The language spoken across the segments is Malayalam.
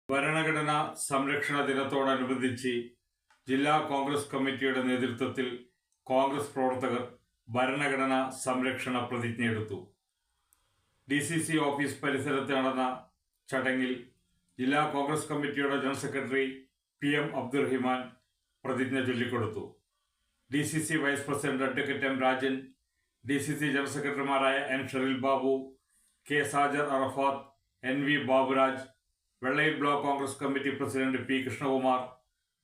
ഭരണഘടനാ സംരക്ഷണ ദിനത്തോടനുബന്ധിച്ച് ജില്ലാ കോൺഗ്രസ് കമ്മിറ്റിയുടെ നേതൃത്വത്തിൽ കോൺഗ്രസ് പ്രവർത്തകർ ഭരണഘടനാ സംരക്ഷണ പ്രതിജ്ഞയെടുത്തു. DCC ഓഫീസ് പരിസരത്ത് നടന്ന ചടങ്ങിൽ ജില്ലാ കോൺഗ്രസ് കമ്മിറ്റിയുടെ ജനറൽ സെക്രട്ടറി PM അബ്ദുറഹിമാൻ പ്രതിജ്ഞ ചൊല്ലിക്കൊടുത്തു. DCC vice president advocate M Rajan, DCC general സെക്രട്ടറിമാരായ N Sheril Babu, K Sajar Arafath, NV Baburaj, വെള്ളയിൽ block Congress committee president P Krishnakumar,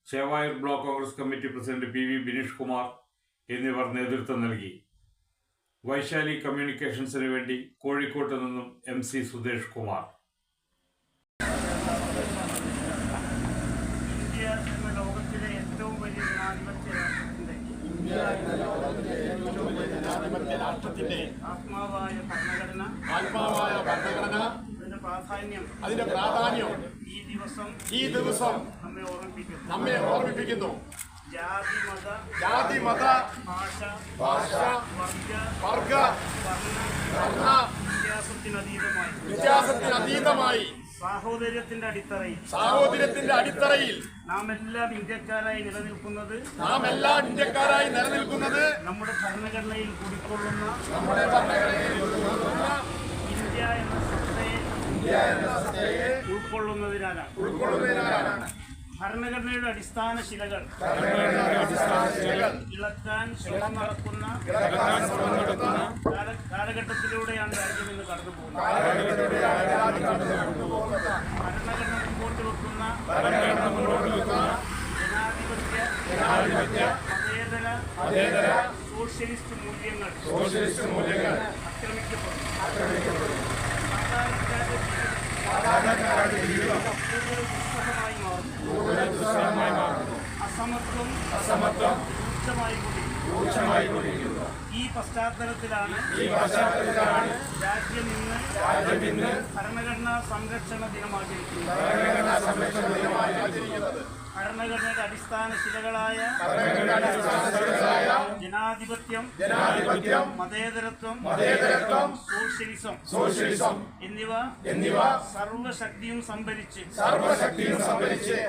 Chevayur block Congress committee president PV Bineesh Kumar എന്നിവർ നേതൃത്വം നൽകി. വൈശാലി കമ്മ്യൂണിക്കേഷൻസിന് വേണ്ടി കോഴിക്കോട്ട് നിന്നും MC സുദേശ് കുമാർ. ഇന്ത്യ എന്ന ലോകത്തിലെ ഏറ്റവും വലിയ ജനാധിപത്യ ആത്മാവായ ഭരണഘടന അതിന്റെ പ്രാധാന്യം ഈ ദിവസം നമ്മെ ഓർമ്മിപ്പിക്കുന്നു. ജാതി മത ഭാഷ വർഗ വ്യത്യാസത്തിനതീതമായി സാഹോദര്യത്തിന്റെ അടിത്തറയിൽ നാം എല്ലാം ഇന്ത്യക്കാരായി നിലനിൽക്കുന്നത് നമ്മുടെ ഭരണഘടനയിൽ കുടിക്കൊള്ളുന്ന ഇന്ത്യ എന്ന സത്തയെ ഉൾക്കൊള്ളുന്നതിനാലാണ്. ഭരണഘടനയുടെ അടിസ്ഥാന ശിലകൾ ഇളക്കാൻ ശ്രമം നടക്കുന്ന കാലഘട്ടത്തിലൂടെയാണ് രാജ്യം ഇന്ന് കടന്നുപോകുന്നത്. ഭരണഘടന മുമ്പോട്ട് വെക്കുന്ന ജനാധിപത്യ മതേതര സോഷ്യലിസ്റ്റ് മൂല്യങ്ങൾ ആക്രമിക്കപ്പെടുന്നു. അസമത്വം രൂക്ഷമായിക്കൊണ്ടിരിക്കുന്നു. ഈ പശ്ചാത്തലത്തിലാണ് രാജ്യം ഇന്ന് ഭരണഘടനാ സംരക്ഷണ ദിനം ആചരിക്കുന്നത്. ഭരണഘടനയുടെ അടിസ്ഥാന ശിലകളായ ജനാധിപത്യം, മതേതരത്വം, സോഷ്യലിസം എന്നിവ സർവശക്തിയും സംഭരിച്ച്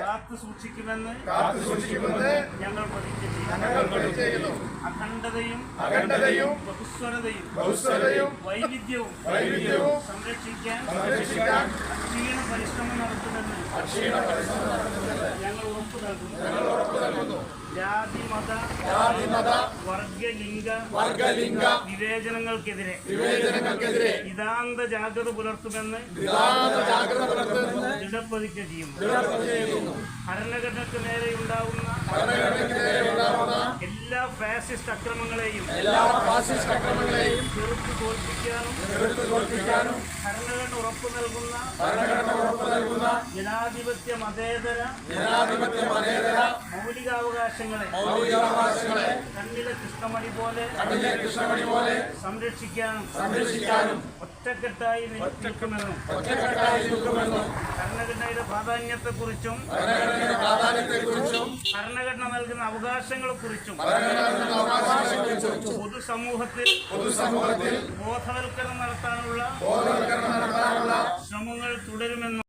കാത്തു സൂക്ഷിക്കുമെന്ന് ഞങ്ങൾ പ്രതിജ്ഞ ചെയ്യുന്നു. അഖണ്ഡതയും ബഹുസ്വരതയും വൈവിധ്യവും സംരക്ഷിക്കാൻ അക്ഷീണ പരിശ്രമം നടത്തുമെന്ന് ഞങ്ങൾ ഉറപ്പു നൽകുന്നു. ജാതി മത വർഗ വിവേചനങ്ങൾക്കെതിരെ നിതാന്ത ജാഗ്രത പുലർത്തുമെന്ന് ദൃഢപ്രതിജ്ഞ ചെയ്യുന്നു. ഭരണഘടനയ്ക്ക് നേരെയുണ്ടാവുന്ന എല്ലാ ഫാസിസ്റ്റ് അക്രമങ്ങളെയും ചെറുത്തു തോൽപ്പിക്കാനും ഭരണഘടന ഉറപ്പു നൽകുന്ന ജനാധിപത്യ മതേതര മൗലികാവകാശങ്ങളെ കണ്ണിലെ കൃഷ്ണമണി പോലെ സംരക്ഷിക്കാനും ഒറ്റക്കെട്ടായി നിൽക്കുമെന്നും ഭരണഘടനയുടെ പ്രാധാന്യത്തെക്കുറിച്ചും ഭരണഘടന നൽകുന്ന അവകാശങ്ങളെക്കുറിച്ചും പൊതുസമൂഹത്തിൽ ബോധവൽക്കരണം നടത്താനുള്ള ശ്രമങ്ങൾ തുടരുമെന്നും